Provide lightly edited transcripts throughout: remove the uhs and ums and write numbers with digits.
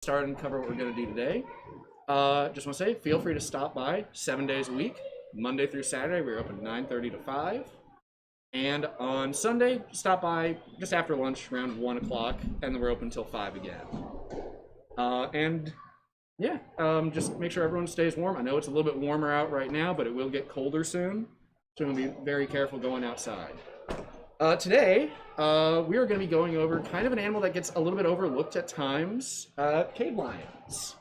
start and cover what we're going to do today. Just want to say, feel free to stop by 7 days a week. Monday through Saturday, we're open 9:30 to 5. And on Sunday, stop by just after lunch, around 1 o'clock, and then we're open until 5 again. Just make sure everyone stays warm. I know it's a little bit warmer out right now, but it will get colder soon, so we'll be very careful going outside. Today, we are going to be going over kind of an animal that gets a little bit overlooked at times, cave lions.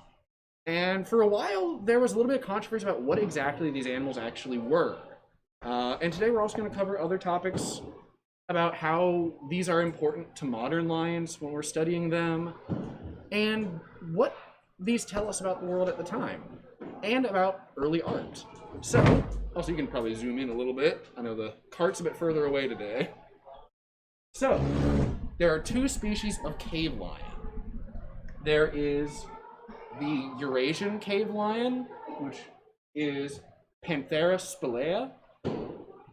And for a while, there was a little bit of controversy about what exactly these animals actually were. And today we're also going to cover other topics about how these are important to modern lions when we're studying them, and what these tell us about the world at the time, and about early art. So, also you can probably zoom in a little bit. I know the cart's a bit further away today. So, there are two species of cave lion. There is the Eurasian cave lion, which is Panthera spelaea,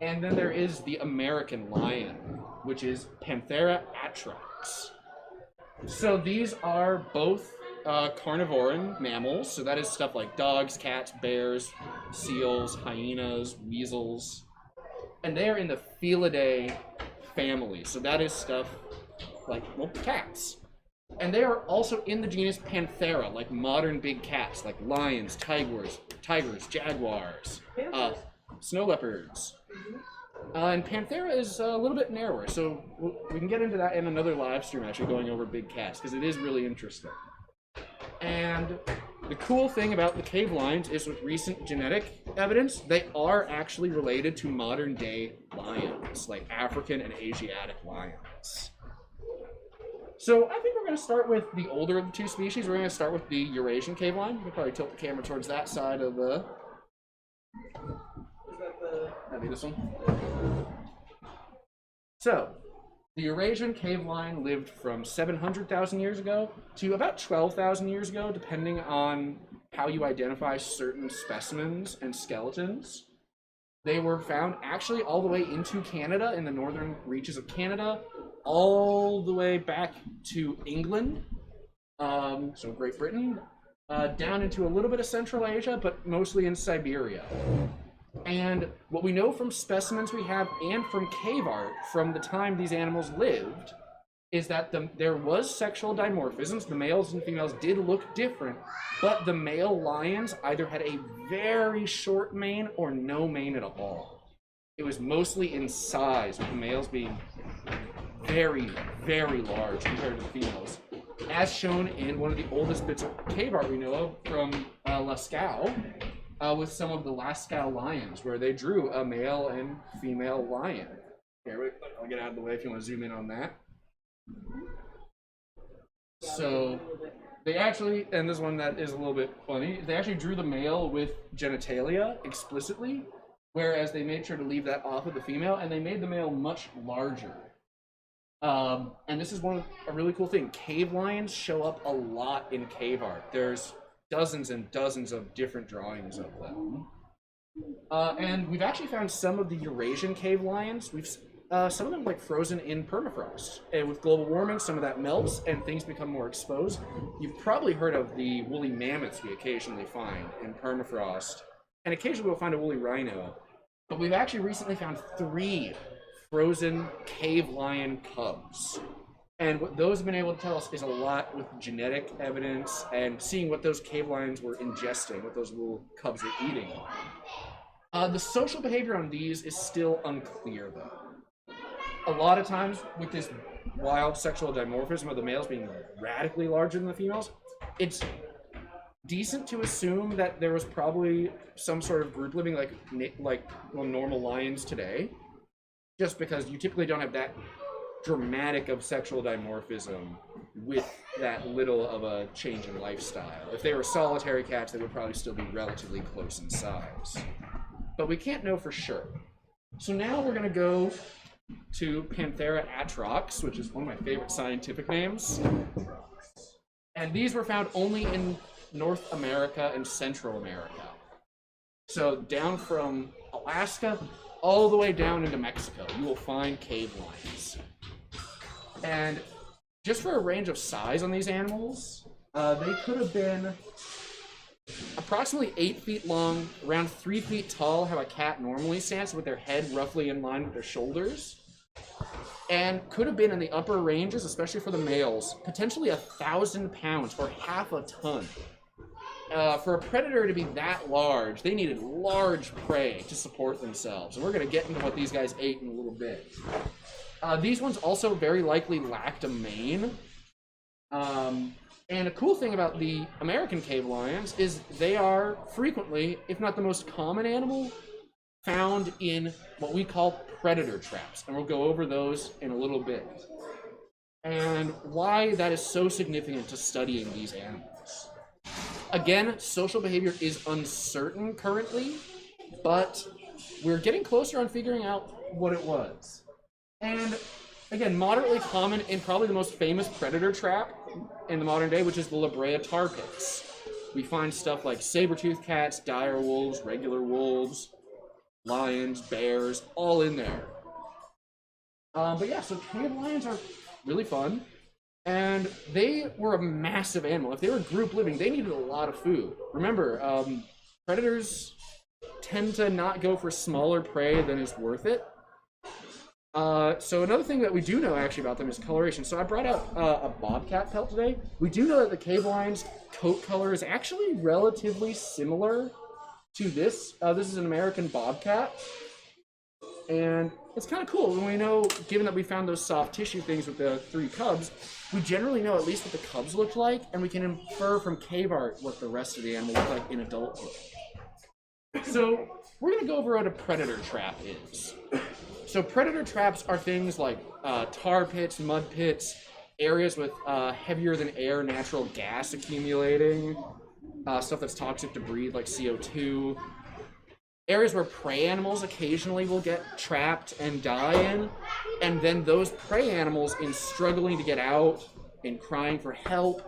and then there is the American lion, which is Panthera Atrox. So these are both carnivoran mammals, so that is stuff like dogs, cats, bears, seals, hyenas, weasels, and they are in the Felidae family, so that is stuff like, well, cats. And they are also in the genus Panthera, like modern big cats, like lions, tigers, jaguars, snow leopards. And Panthera is a little bit narrower, so we can get into that in another live stream, actually, going over big cats, because it is really interesting. And the cool thing about the cave lions is, with recent genetic evidence, they are actually related to modern day lions, like African and Asiatic lions. So I think we're going to start with the older of the two species. We're going to start with the Eurasian cave lion. We'll probably tilt the camera towards that side of the... That'd be this one. So, the Eurasian cave lion lived from 700,000 years ago to about 12,000 years ago, depending on how you identify certain specimens and skeletons. They were found actually all the way into Canada, in the northern reaches of Canada, all the way back to England, so Great Britain, down into a little bit of Central Asia, but mostly in Siberia. And what we know from specimens we have and from cave art from the time these animals lived is that there was sexual dimorphisms. The males and females did look different, but the male lions either had a very short mane or no mane at all. It was mostly in size, with the males being very, very large compared to the females, as shown in one of the oldest bits of cave art we know of from Lascaux, with some of the Lascaux lions, where they drew a male and female lion. Here, I'll get out of the way if you want to zoom in on that. So they actually, and this one that is a little bit funny, they actually drew the male with genitalia explicitly, whereas they made sure to leave that off of the female, and they made the male much larger. And this is a really cool thing. Cave lions show up a lot in cave art. There's dozens and dozens of different drawings of them. And we've actually found some of the Eurasian cave lions. Some of them like frozen in permafrost. And with global warming, some of that melts and things become more exposed. You've probably heard of the woolly mammoths we occasionally find in permafrost. And occasionally we'll find a woolly rhino. But we've actually recently found 3 frozen cave lion cubs. And what those have been able to tell us is a lot with genetic evidence and seeing what those cave lions were ingesting, what those little cubs were eating. The social behavior on these is still unclear, though. A lot of times with this wild sexual dimorphism of the males being radically larger than the females, it's decent to assume that there was probably some sort of group living like normal lions today, just because you typically don't have that dramatic of sexual dimorphism with that little of a change in lifestyle. If they were solitary cats, they would probably still be relatively close in size. But we can't know for sure. So now we're going to go to Panthera Atrox, which is one of my favorite scientific names. And these were found only in North America and Central America. So down from Alaska all the way down into Mexico, you will find cave lions. And just for a range of size on these animals, They could have been approximately 8 feet long, around 3 feet tall, how a cat normally stands, with their head roughly in line with their shoulders. And could have been in the upper ranges, especially for the males, potentially 1,000 pounds or half a ton. For a predator to be that large, they needed large prey to support themselves. And we're going to get into what these guys ate in a little bit. These ones also very likely lacked a mane. And a cool thing about the American cave lions is they are frequently, if not the most common animal, found in what we call predator traps. And we'll go over those in a little bit. And why that is so significant to studying these animals. Again, social behavior is uncertain currently, but we're getting closer on figuring out what it was. And again, moderately common and probably the most famous predator trap in the modern day, which is the Brea Tar Pits. We find stuff like saber-toothed cats, dire wolves, regular wolves, lions, bears, all in there. But yeah, so cave lions are really fun. And they were a massive animal. If they were group living, they needed a lot of food. Remember, predators tend to not go for smaller prey than is worth it. So another thing that we do know actually about them is coloration. So I brought out a bobcat pelt today. We do know that the cave lion's coat color is actually relatively similar to this. This is an American bobcat. And it's kind of cool. And we know, given that we found those soft tissue things with the 3 cubs, we generally know at least what the cubs looked like, and we can infer from cave art what the rest of the animal looked like in adulthood. So we're going to go over what a predator trap is. So predator traps are things like tar pits, mud pits, areas with heavier than air natural gas accumulating, stuff that's toxic to breathe like CO2, areas where prey animals occasionally will get trapped and die in, and then those prey animals, in struggling to get out and crying for help,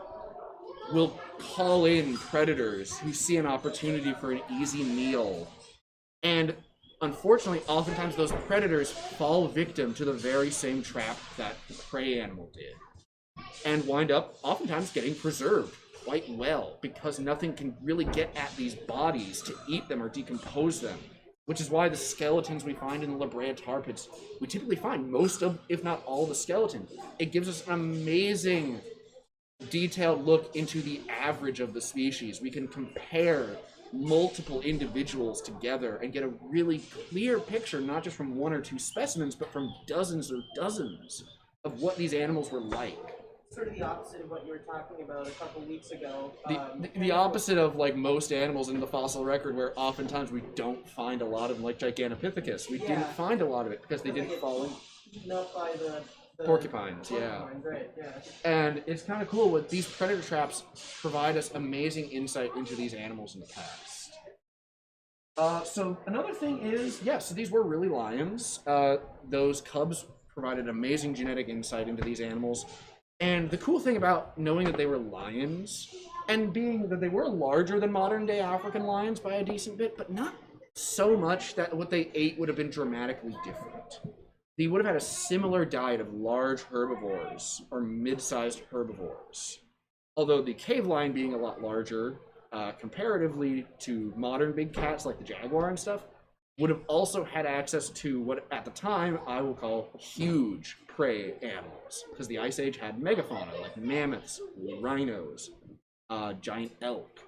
will call in predators who see an opportunity for an easy meal. And unfortunately, oftentimes those predators fall victim to the very same trap that the prey animal did, and wind up oftentimes getting preserved quite well, because nothing can really get at these bodies to eat them or decompose them, which is why the skeletons we find in the Brea Tar Pits, we typically find most of, if not all, the skeleton. It gives us an amazing detailed look into the average of the species. We can compare multiple individuals together and get a really clear picture, not just from 1 or 2 specimens, but from dozens or dozens of what these animals were like. Sort of the opposite of what you were talking about a couple weeks ago. The opposite of like most animals in the fossil record, where oftentimes we don't find a lot of them, like Gigantopithecus. We didn't find a lot of it because they didn't fall in. Eaten up by the porcupines, yeah. Right, yeah. And it's kind of cool. What these predator traps provide us amazing insight into these animals in the past. So another thing is, so these were really lions. Those cubs provided amazing genetic insight into these animals. And the cool thing about knowing that they were lions, and being that they were larger than modern day African lions by a decent bit, but not so much that what they ate would have been dramatically different. They would have had a similar diet of large herbivores or mid-sized herbivores. Although the cave lion being a lot larger, comparatively to modern big cats like the jaguar and stuff, would have also had access to what at the time I will call huge prey animals, because the Ice Age had megafauna like mammoths, rhinos, giant elk,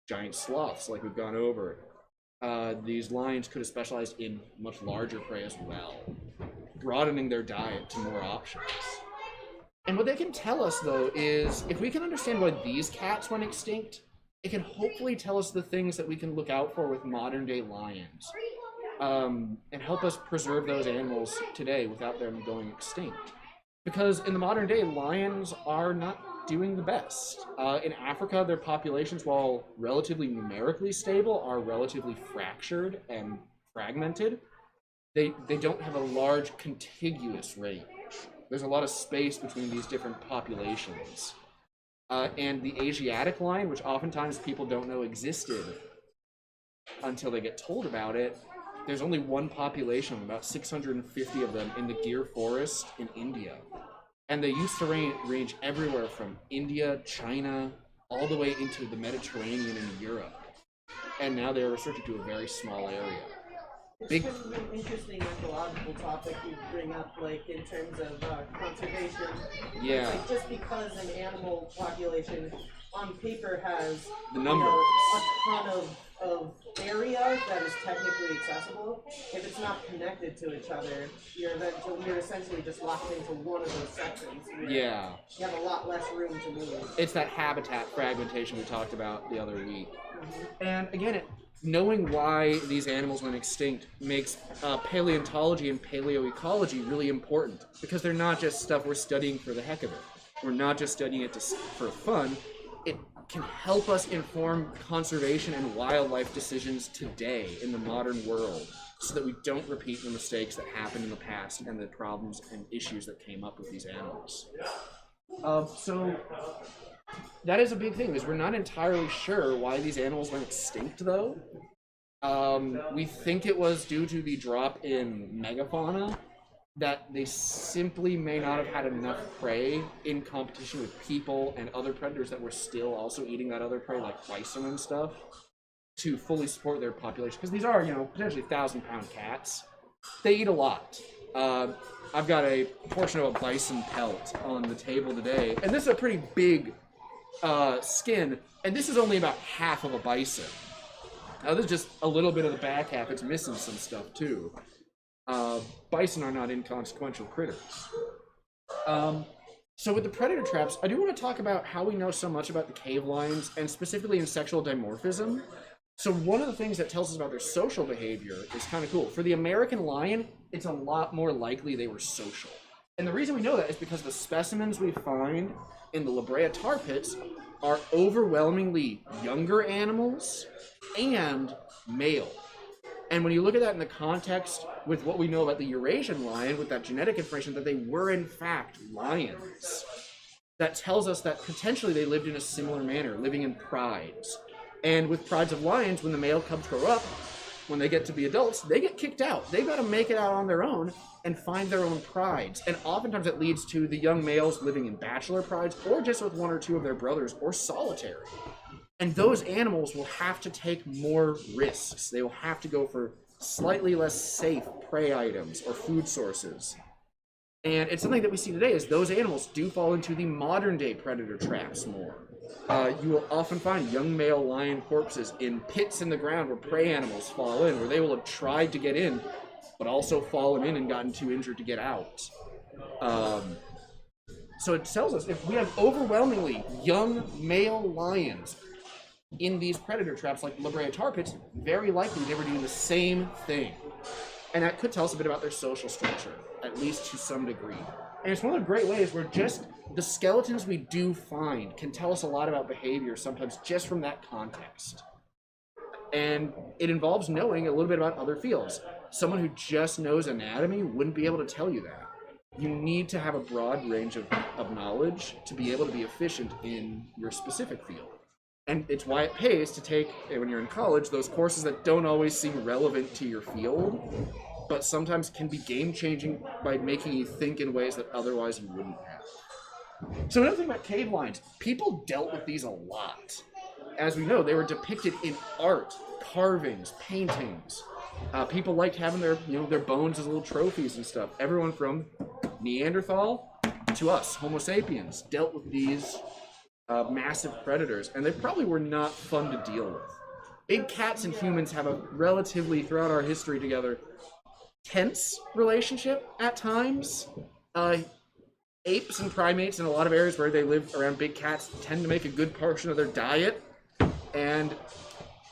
giant sloths like we've gone over. These lions could have specialized in much larger prey as well, broadening their diet to more options. And what they can tell us, though, is if we can understand why these cats went extinct, it can hopefully tell us the things that we can look out for with modern-day lions, and help us preserve those animals today without them going extinct. Because in the modern day, lions are not doing the best. In Africa, their populations, while relatively numerically stable, are relatively fractured and fragmented. They don't have a large contiguous range. There's a lot of space between these different populations. And the Asiatic lion, which oftentimes people don't know existed until they get told about it, there's only one population, about 650 of them, in the Gir forest in India. And they used to range everywhere from India, China, all the way into the Mediterranean and Europe. And now they're restricted to a very small area. It's kind of an interesting ecological topic you bring up, like in terms of conservation. Yeah. It's like just because an animal population on paper has The numbers. a ton of area that is technically accessible, if it's not connected to each other, you're essentially just locked into one of those sections. Yeah. You have a lot less room to move. It's that habitat fragmentation we talked about the other week. Mm-hmm. And again, knowing why these animals went extinct makes paleontology and paleoecology really important, because they're not just stuff we're studying for the heck of it. We're not just studying it for fun. It can help us inform conservation and wildlife decisions today in the modern world, so that we don't repeat the mistakes that happened in the past and the problems and issues that came up with these animals. So that is a big thing, is we're not entirely sure why these animals went extinct, though. We think it was due to the drop in megafauna, that they simply may not have had enough prey in competition with people and other predators that were still also eating that other prey, like bison and stuff, to fully support their population. Because these are, potentially 1,000-pound cats. They eat a lot. I've got a portion of a bison pelt on the table today, and this is a pretty big skin, and this is only about half of a bison. This is just a little bit of the back half. It's missing some stuff too. Bison are not inconsequential critters. So with the predator traps, I do want to talk about how we know so much about the cave lions, and specifically in sexual dimorphism. So one of the things that tells us about their social behavior is kind of cool. For the American lion, it's a lot more likely they were social. And the reason we know that is because the specimens we find in the Brea Tar Pits are overwhelmingly younger animals and male. And when you look at that in the context with what we know about the Eurasian lion, with that genetic information that they were in fact lions, that tells us that potentially they lived in a similar manner, living in prides. And with prides of lions, when the male cubs grow up, when they get to be adults, they get kicked out. They've got to make it out on their own and find their own prides. And oftentimes it leads to the young males living in bachelor prides, or just with one or two of their brothers, or solitary. And those animals will have to take more risks. They will have to go for slightly less safe prey items or food sources. And it's something that we see today, is those animals do fall into the modern day predator traps more. You will often find young male lion corpses in pits in the ground where prey animals fall in, where they will have tried to get in, but also fallen in and gotten too injured to get out. So it tells us, if we have overwhelmingly young male lions in these predator traps like the Brea Tar Pits, very likely they were doing the same thing. And that could tell us a bit about their social structure, at least to some degree. And it's one of the great ways where just the skeletons we do find can tell us a lot about behavior, sometimes just from that context. And it involves knowing a little bit about other fields. Someone who just knows anatomy wouldn't be able to tell you that. You need to have a broad range of knowledge to be able to be efficient in your specific field. And it's why it pays to take, when you're in college, those courses that don't always seem relevant to your field, but sometimes can be game-changing by making you think in ways that otherwise you wouldn't have. So another thing about cave lions, people dealt with these a lot. As we know, they were depicted in art, carvings, paintings. People liked having their bones as little trophies and stuff. Everyone from Neanderthal to us, Homo sapiens, dealt with these massive predators, and they probably were not fun to deal with. Big cats and humans have a relatively, throughout our history together, tense relationship at times. Apes and primates in a lot of areas where they live around big cats tend to make a good portion of their diet, and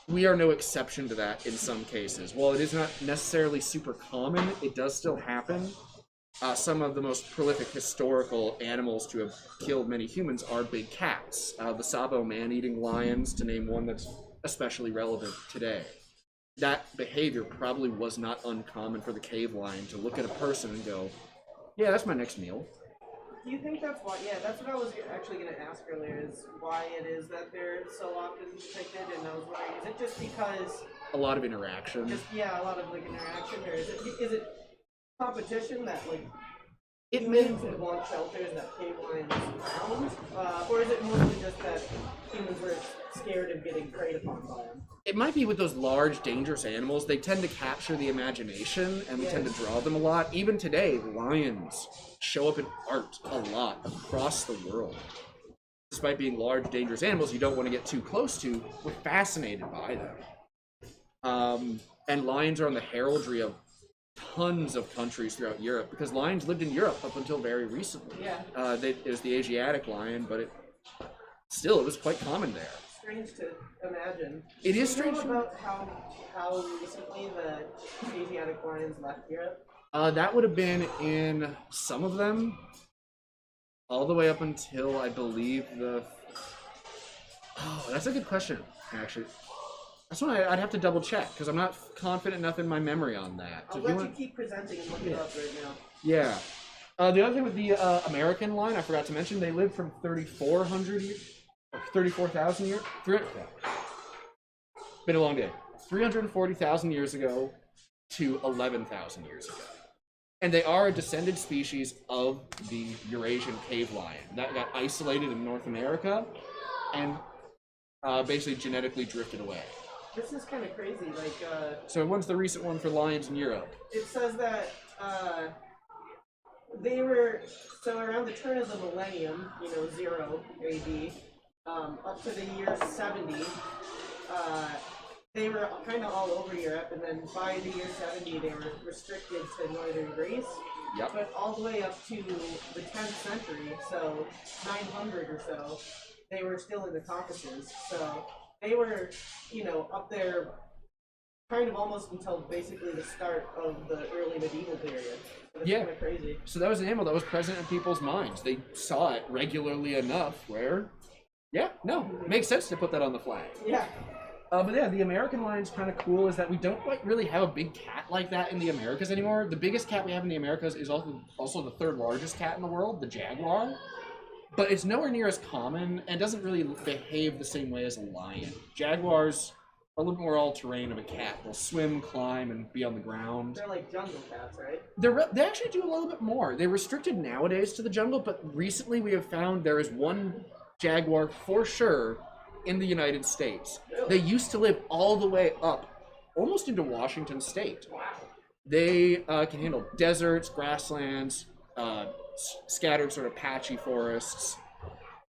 we are no exception to that in some cases. While it is not necessarily super common, it does still happen. Some of the most prolific historical animals to have killed many humans are big cats. The Sabo man-eating lions, to name one that's especially relevant today. That behavior probably was not uncommon for the cave lion to look at a person and go, yeah, that's my next meal. Do you think that's why? Yeah, that's what I was actually going to ask earlier, is why it is that they're so often depicted in those ways. Is it just because... A lot of interaction. A lot of interaction, or is it competition that humans would want shelters that cave lions found, or is it mostly just that humans were scared of getting preyed upon by them? It might be with those large, dangerous animals. They tend to capture the imagination, and we tend to draw them a lot. Even today, lions show up in art a lot across the world. Despite being large, dangerous animals you don't want to get too close to, we're fascinated by them. And lions are on the heraldry of tons of countries throughout Europe, because lions lived in Europe up until very recently. Yeah. It was the Asiatic lion, but it was quite common there. Strange to imagine. It is Do you strange. know about how recently the Asiatic lions left Europe? That would have been in some of them, all the way up until I believe the. Oh, that's a good question, actually. That's one I'd have to double check because I'm not confident enough in my memory on that. I'll let you keep presenting and look it up right now. Yeah. The other thing with the American line, I forgot to mention, they lived from 3,400 years, 34,000 years. Been a long day. 340,000 years ago to 11,000 years ago. And they are a descended species of the Eurasian cave lion that got isolated in North America and basically genetically drifted away. This is kind of crazy. So when's the recent one for lions in Europe? It says that they were, so around the turn of the millennium, 0 AD, up to the year 70, they were kind of all over Europe, and then by the year 70, they were restricted to northern Greece. Yep. But all the way up to the 10th century, so 900 or so, they were still in the Caucasus. So they were, up there kind of almost until basically the start of the early medieval period. So that's kind of crazy. So that was an animal that was present in people's minds. They saw it regularly enough where, makes sense to put that on the flag. Yeah. But yeah, the American lion's kind of cool is that we don't really have a big cat like that in the Americas anymore. The biggest cat we have in the Americas is also the third largest cat in the world, the jaguar. But it's nowhere near as common and doesn't really behave the same way as a lion. Jaguars are a little more all-terrain of a cat. They'll swim, climb, and be on the ground. They're like jungle cats, right? They actually do a little bit more. They're restricted nowadays to the jungle, but recently we have found there is one jaguar for sure in the United States. They used to live all the way up, almost into Washington State. Wow. They can handle deserts, grasslands, scattered sort of patchy forests,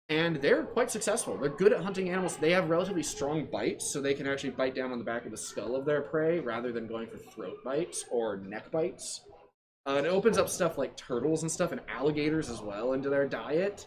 and they're quite successful. They're good at hunting animals. They have relatively strong bites, so they can actually bite down on the back of the skull of their prey rather than going for throat bites or neck bites. It opens up stuff like turtles and stuff and alligators as well into their diet.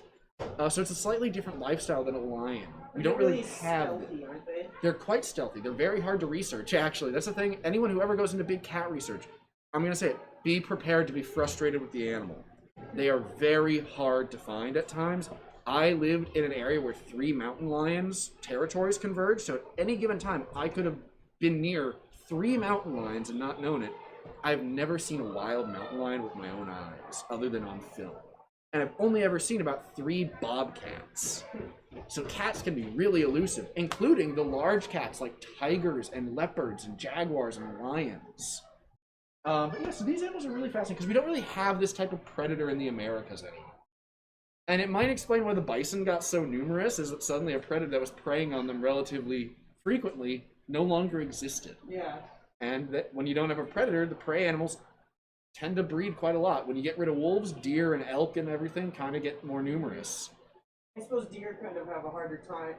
So it's a slightly different lifestyle than a lion. We don't really have. Stealthy, aren't they? They're quite stealthy. They're very hard to research, actually. That's the thing. Anyone who ever goes into big cat research, I'm going to say it, be prepared to be frustrated with the animal. They are very hard to find at times. I lived in an area where 3 mountain lions territories converged, so at any given time, I could have been near 3 mountain lions and not known it. I've never seen a wild mountain lion with my own eyes, other than on film. And I've only ever seen about 3 bobcats. So cats can be really elusive, including the large cats like tigers and leopards and jaguars and lions. But yeah, so these animals are really fascinating because we don't really have this type of predator in the Americas anymore. And it might explain why the bison got so numerous, is that suddenly a predator that was preying on them relatively frequently no longer existed. Yeah. And that when you don't have a predator, the prey animals tend to breed quite a lot. When you get rid of wolves, deer and elk and everything kind of get more numerous. I suppose deer kind of have a harder time.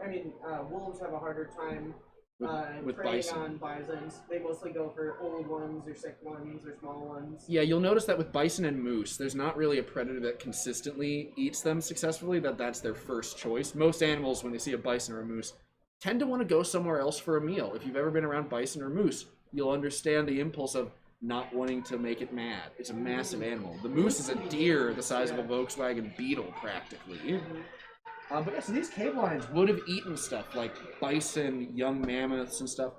Wolves have a harder time with preying bison. on bisons. They mostly go for old ones or sick ones or small ones. Yeah, you'll notice that with bison and moose, there's not really a predator that consistently eats them successfully, that's their first choice. Most animals, when they see a bison or a moose, tend to want to go somewhere else for a meal. If you've ever been around bison or moose, you'll understand the impulse of not wanting to make it mad. It's a massive animal. The moose is a deer the size of a Volkswagen Beetle, practically. But yeah, so these cave lions would have eaten stuff like bison, young mammoths, and stuff.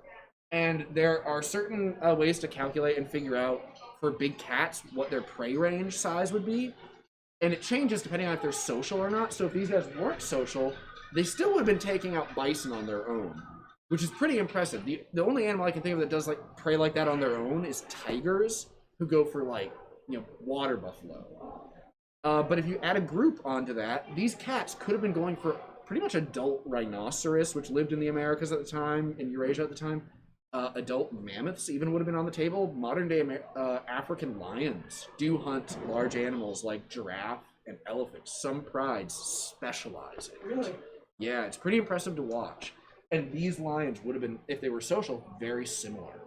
And there are certain ways to calculate and figure out for big cats what their prey range size would be. And it changes depending on if they're social or not. So if these guys weren't social, they still would have been taking out bison on their own, which is pretty impressive. The only animal I can think of that does prey like that on their own is tigers, who go for water buffalo. But if you add a group onto that, these cats could have been going for pretty much adult rhinoceros, which lived in the Americas at the time, in Eurasia at the time. Adult mammoths even would have been on the table. Modern day African lions do hunt large animals like giraffe and elephant. Some prides specialize in it. Really? Yeah, it's pretty impressive to watch. And these lions would have been, if they were social, very similar.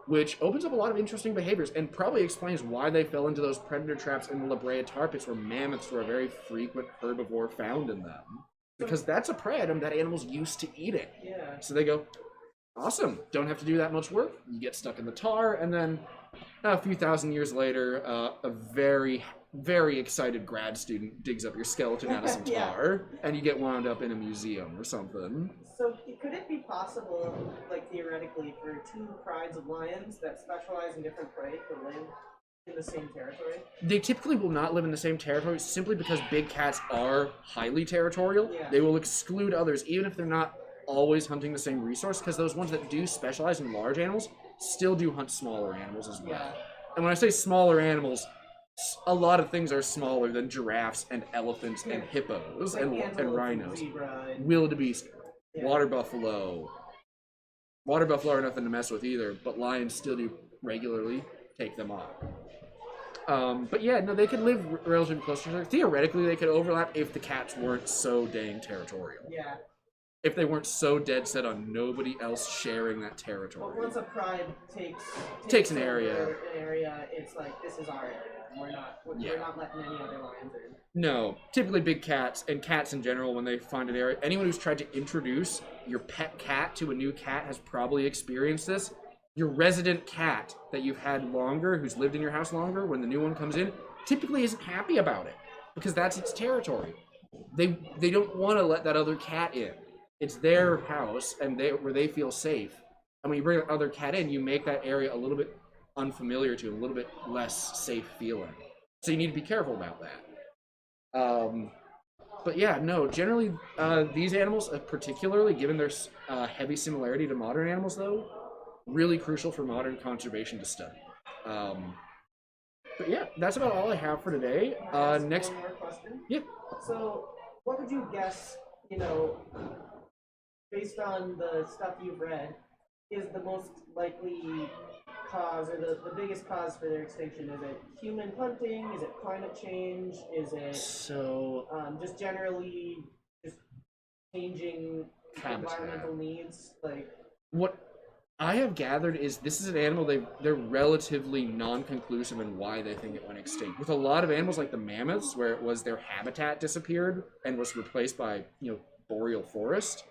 Which opens up a lot of interesting behaviors and probably explains why they fell into those predator traps in the Brea Tar Pits, where mammoths were a very frequent herbivore found in them. Because that's a prey item that animals used to eat it. Yeah. So they go, awesome, don't have to do that much work. You get stuck in the tar, and then a few thousand years later, a very, very excited grad student digs up your skeleton out of some Yeah. tar, and you get wound up in a museum or something. So could it be possible, like theoretically, for two prides of lions that specialize in different prey to live in the same territory? They typically will not live in the same territory simply because big cats are highly territorial. Yeah. They will exclude others, even if they're not always hunting the same resource, because those ones that do specialize in large animals still do hunt smaller animals as well. Yeah. And when I say smaller animals, a lot of things are smaller than giraffes and elephants and hippos Like and antelope rhinos. Zebra and, Wildebeest, yeah. water buffalo. Water buffalo are nothing to mess with either, but lions still do regularly take them off. But yeah, no, they could live relatively close to each other. Theoretically, they could overlap if the cats weren't so dang territorial. Yeah. If they weren't so dead set on nobody else sharing that But territory. once a pride Takes an over area. an area, it's like, this is our area. We're Yeah. not letting any other lions in. No, typically big cats, and cats in general, when they find an area, anyone who's tried to introduce your pet cat to a new cat has probably experienced this. Your resident cat that you've had longer, who's lived in your house longer, when the new one comes in, typically isn't happy about it, because that's its territory. They don't want to let that other cat in. It's their house, and where they feel safe. And when you bring another cat in, you make that area a little bit unfamiliar to, a little bit less safe feeling. So you need to be careful about that. But yeah, no, generally, these animals, particularly given their heavy similarity to modern animals, though, really crucial for modern conservation to study. But yeah, that's about all I have for today. Next, One more question. yeah. So, what would you guess, based on the stuff you've read, is the most likely cause, or the biggest cause for their extinction? Is it human hunting? Is it climate change? Is it So just generally just changing Habitat. environmental needs? Like, what I have gathered is this is an animal they're relatively non-conclusive in why they think it went extinct. With a lot of animals like the mammoths, where it was their habitat disappeared and was replaced by boreal forest.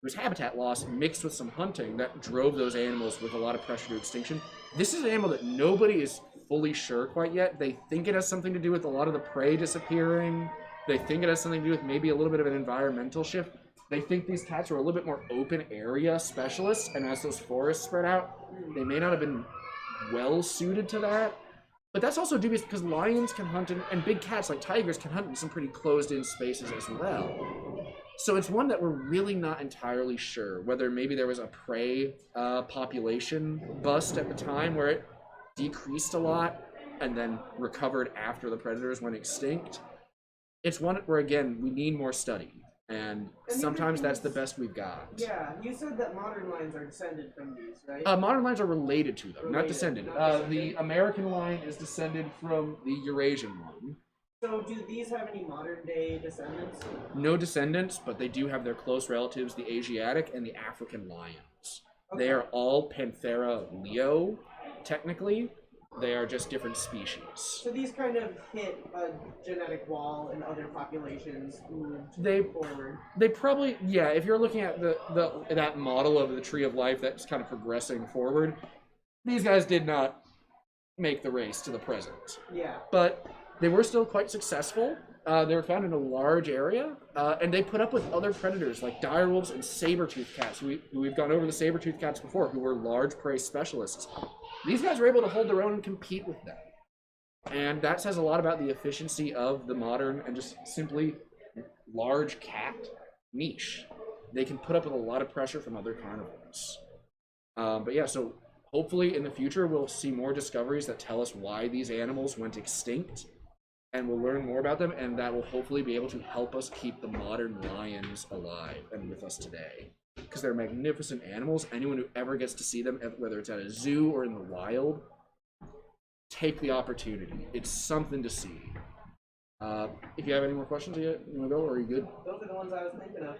There was habitat loss mixed with some hunting that drove those animals with a lot of pressure to extinction. This is an animal that nobody is fully sure quite yet. They think it has something to do with a lot of the prey disappearing. They think it has something to do with maybe a little bit of an environmental shift. They think these cats are a little bit more open area specialists, and as those forests spread out, they may not have been well suited to that. But that's also dubious because lions can hunt, and big cats like tigers can hunt in some pretty closed-in spaces as well. So it's one that we're really not entirely sure whether maybe there was a prey population bust at the time where it decreased a lot and then recovered after the predators went extinct. It's one where, again, we need more study. And sometimes that's the best we've got. yeah, you said that modern lions are descended from these, right? Modern lions are related to them, not Related, descended. not descended. The American lion is descended from the Eurasian one. So do these have any modern day descendants? No descendants, but they do have their close relatives, the Asiatic and the African lions. They are all Panthera leo, technically. They are just different species. So these kind of hit a genetic wall and other populations moved They forward. They probably, yeah, if you're looking at that model of the tree of life that's kind of progressing forward, these guys did not make the race to the present. Yeah. But they were still quite successful. They were found in a large area, and they put up with other predators like direwolves and saber-toothed cats. We've gone over the saber-toothed cats before, who were large prey specialists. These guys were able to hold their own and compete with them. And that says a lot about the efficiency of the modern and just simply large cat niche. They can put up with a lot of pressure from other carnivores. But yeah, so hopefully in the future we'll see more discoveries that tell us why these animals went extinct and we'll learn more about them, and that will hopefully be able to help us keep the modern lions alive and with us today. Because they're magnificent animals. Anyone who ever gets to see them, whether it's at a zoo or in the wild, take the opportunity. It's something to see. If you have any more questions, you want to go, or are you good? Those are the ones I was thinking of.